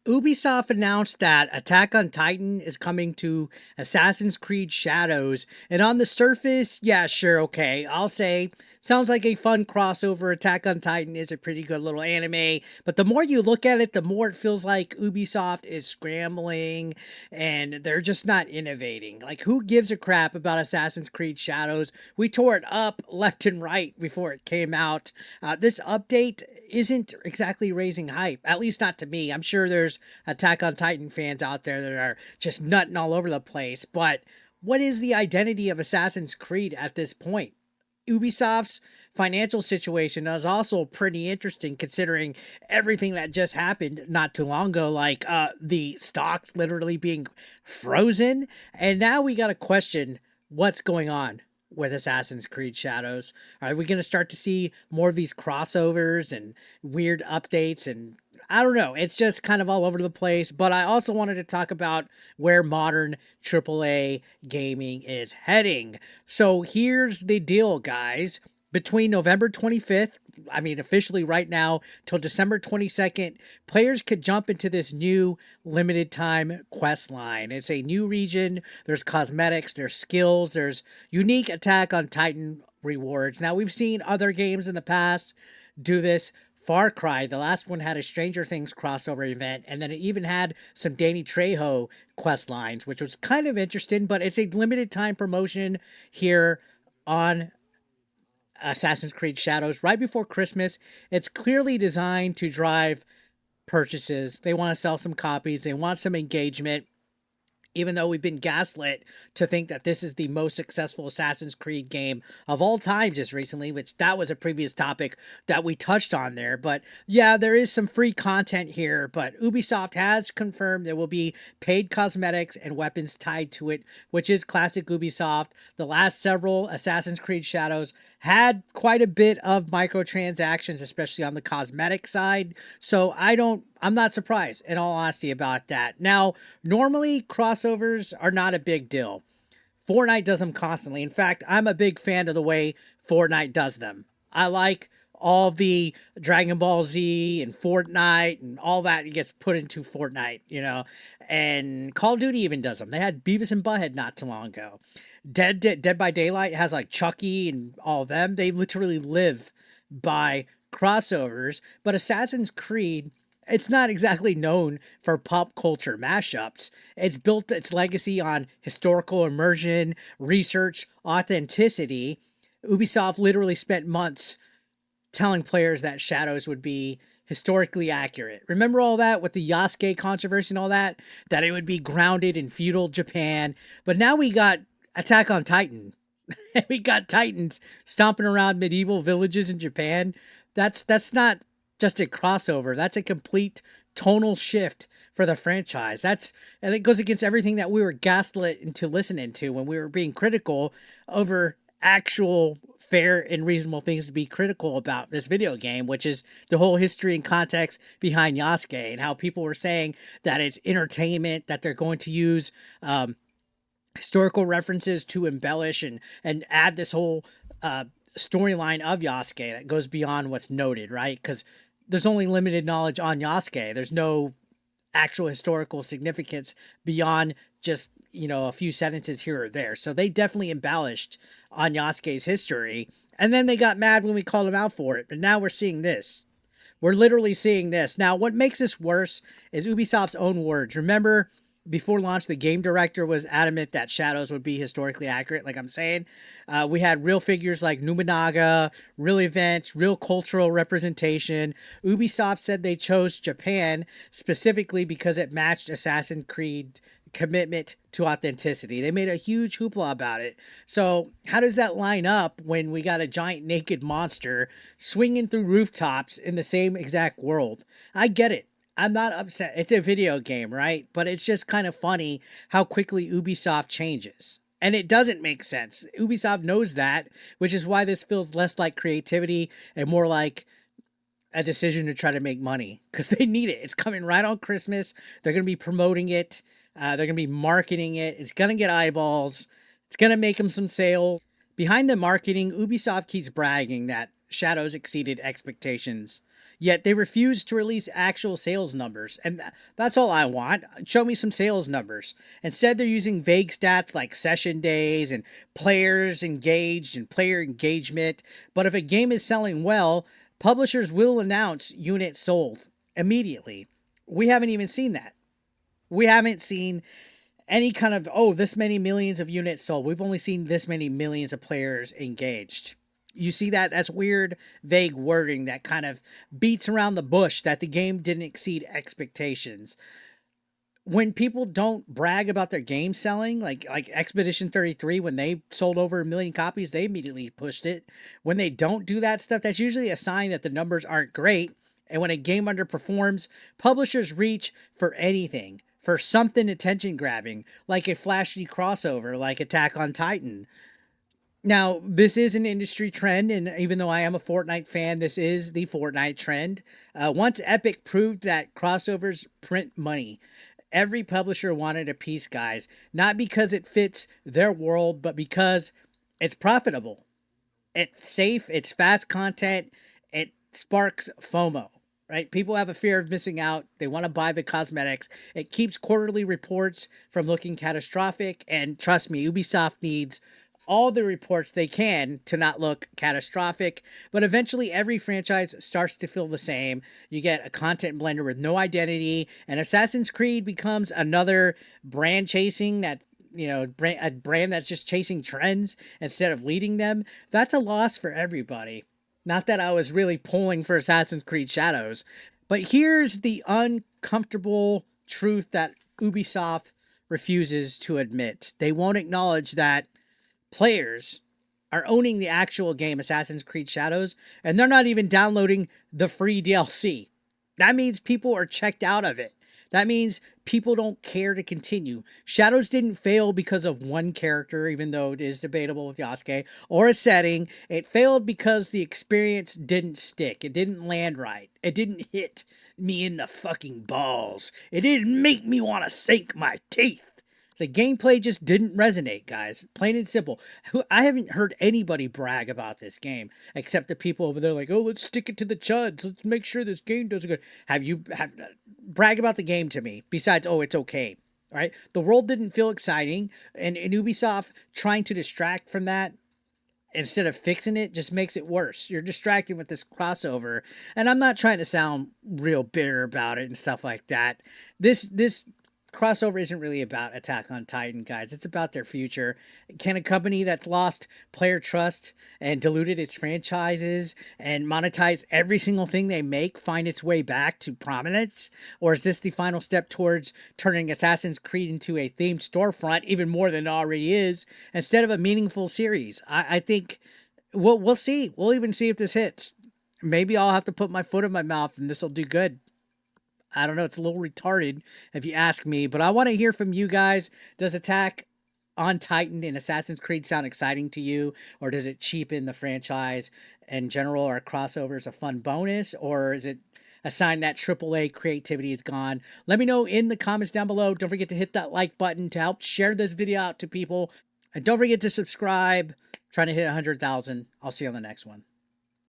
Ubisoft announced that Attack on Titan is coming to Assassin's Creed Shadows. And on the surface, yeah, sure, okay. I'll say, sounds like a fun crossover. Attack on Titan is a pretty good little anime. But the more you look at it, the more it feels like Ubisoft is scrambling and they're just not innovating. Like, who gives a crap about Assassin's Creed Shadows? We tore it up left and right before it came out. This update isn't exactly raising hype, at least not to me. I'm sure there's Attack on Titan fans out there that are just nutting all over the place, but what is the identity of Assassin's Creed at this point? Ubisoft's financial situation is also pretty interesting considering everything that just happened not too long ago, like the stocks literally being frozen. And now we got to question what's going on with Assassin's Creed Shadows. Are we going to start to see more of these crossovers and weird updates? And I don't know. It's just kind of all over the place. But I also wanted to talk about where modern AAA gaming is heading. So here's the deal, guys. Between November 25th, I mean, officially right now, till December 22nd, players could jump into this new limited time quest line. It's a new region. There's cosmetics, there's skills, there's unique Attack on Titan rewards. Now, we've seen other games in the past do this. Far Cry, the last one had a Stranger Things crossover event, and then it even had some Danny Trejo quest lines, which was kind of interesting, but it's a limited time promotion here on Assassin's Creed Shadows right before Christmas. It's clearly designed to drive purchases. They want to sell some copies, they want some engagement. Even though we've been gaslit to think that this is the most successful Assassin's Creed game of all time just recently, which that was a previous topic that we touched on there. But yeah, there is some free content here, but Ubisoft has confirmed there will be paid cosmetics and weapons tied to it, which is classic Ubisoft. The last several Assassin's Creed Shadows had quite a bit of microtransactions, especially on the cosmetic side. So I'm not surprised, in all honesty, about that. Now, normally crossovers are not a big deal. Fortnite does them constantly. In fact, I'm a big fan of the way Fortnite does them. I like all the Dragon Ball Z and Fortnite and all that gets put into Fortnite, you know. And Call of Duty even does them. They had Beavis and Butthead not too long ago. Dead by Daylight has like Chucky and all of them. They literally live by crossovers. But Assassin's Creed, it's not exactly known for pop culture mashups. It's built its legacy on historical immersion, research, authenticity. Ubisoft literally spent months telling players that Shadows would be historically accurate. Remember all that with the Yasuke controversy and all that? That it would be grounded in feudal Japan. But now we got Attack on Titan. We got Titans stomping around medieval villages in Japan. That's not just a crossover. That's a complete tonal shift for the franchise. And it goes against everything that we were gaslit into listening to when we were being critical over actual fair and reasonable things to be critical about this video game, which is the whole history and context behind Yasuke and how people were saying that it's entertainment, that they're going to use historical references to embellish and add this whole storyline of Yasuke that goes beyond what's noted, right? Because there's only limited knowledge on Yasuke. There's no actual historical significance beyond just, you know, a few sentences here or there. So they definitely embellished on Yasuke's history. And then they got mad when we called them out for it. But now we're seeing this. We're literally seeing this. Now, what makes this worse is Ubisoft's own words. Remember, before launch, the game director was adamant that Shadows would be historically accurate. Like I'm saying, we had real figures like Numinaga, real events, real cultural representation. Ubisoft said they chose Japan specifically because it matched Assassin's Creed commitment to authenticity. They made a huge hoopla about it. So how does that line up when we got a giant naked monster swinging through rooftops in the same exact world? I get it. I'm not upset. It's a video game, right? But it's just kind of funny how quickly Ubisoft changes. And it doesn't make sense. Ubisoft knows that, which is why this feels less like creativity and more like a decision to try to make money because they need it. It's coming right on Christmas. They're going to be promoting it. They're going to be marketing it. It's going to get eyeballs. It's going to make them some sales. Behind the marketing, Ubisoft keeps bragging that Shadows exceeded expectations. yet they refuse to release actual sales numbers. And that's all I want. Show me some sales numbers. Instead, they're using vague stats like session days and players engaged and player engagement. But if a game is selling well, publishers will announce units sold immediately. We haven't even seen that. We haven't seen any kind of, oh, this many millions of units sold. We've only seen this many millions of players engaged. You see that? That's weird, vague wording that kind of beats around the bush that the game didn't exceed expectations. When people don't brag about their game selling, like Expedition 33, when they sold over 1 million copies, they immediately pushed it. When they don't do that stuff, that's usually a sign that the numbers aren't great. And when a game underperforms, publishers reach for anything, for something attention grabbing, like a flashy crossover like Attack on Titan. Now, this is an industry trend, and even though I am a Fortnite fan, this is the Fortnite trend. Once Epic proved that crossovers print money, every publisher wanted a piece, guys. Not because it fits their world, but because it's profitable. It's safe, it's fast content, it sparks FOMO. Right? People have a fear of missing out. They want to buy the cosmetics. It keeps quarterly reports from looking catastrophic. And trust me, Ubisoft needs all the reports they can to not look catastrophic. But eventually, every franchise starts to feel the same. You get a content blender with no identity, and Assassin's Creed becomes another brand chasing that, a brand that's just chasing trends instead of leading them. That's a loss for everybody. Not that I was really pulling for Assassin's Creed Shadows, but here's the uncomfortable truth that Ubisoft refuses to admit. They won't acknowledge that players are owning the actual game, Assassin's Creed Shadows, and they're not even downloading the free DLC. That means people are checked out of it. That means people don't care to continue. Shadows didn't fail because of one character, even though it is debatable with Yasuke, or a setting. It failed because the experience didn't stick. It didn't land right. It didn't hit me in the fucking balls. It didn't make me want to sink my teeth. The gameplay just didn't resonate, guys. Plain and simple. I haven't heard anybody brag about this game except the people over there like, oh, let's stick it to the chuds. Let's make sure this game does good. Brag about the game to me besides, oh, it's okay. All right. The world didn't feel exciting. And Ubisoft trying to distract from that instead of fixing it just makes it worse. You're distracting with this crossover. And I'm not trying to sound real bitter about it and stuff like that. This crossover isn't really about Attack on Titan, guys. It's about their future. Can a company that's lost player trust and diluted its franchises and monetize every single thing they make find its way back to prominence? Or is this the final step towards turning Assassin's Creed into a themed storefront, even more than it already is, instead of a meaningful series? I think we'll see. We'll even see if this hits. Maybe I'll have to put my foot in my mouth and this will do good. I don't know. It's a little retarded if you ask me, but I want to hear from you guys. Does Attack on Titan in Assassin's Creed sound exciting to you, or does it cheapen the franchise in general? Are crossovers a fun bonus, or is it a sign that AAA creativity is gone? Let me know in the comments down below. Don't forget to hit that like button to help share this video out to people. And don't forget to subscribe. I'm trying to hit 100,000. I'll see you on the next one.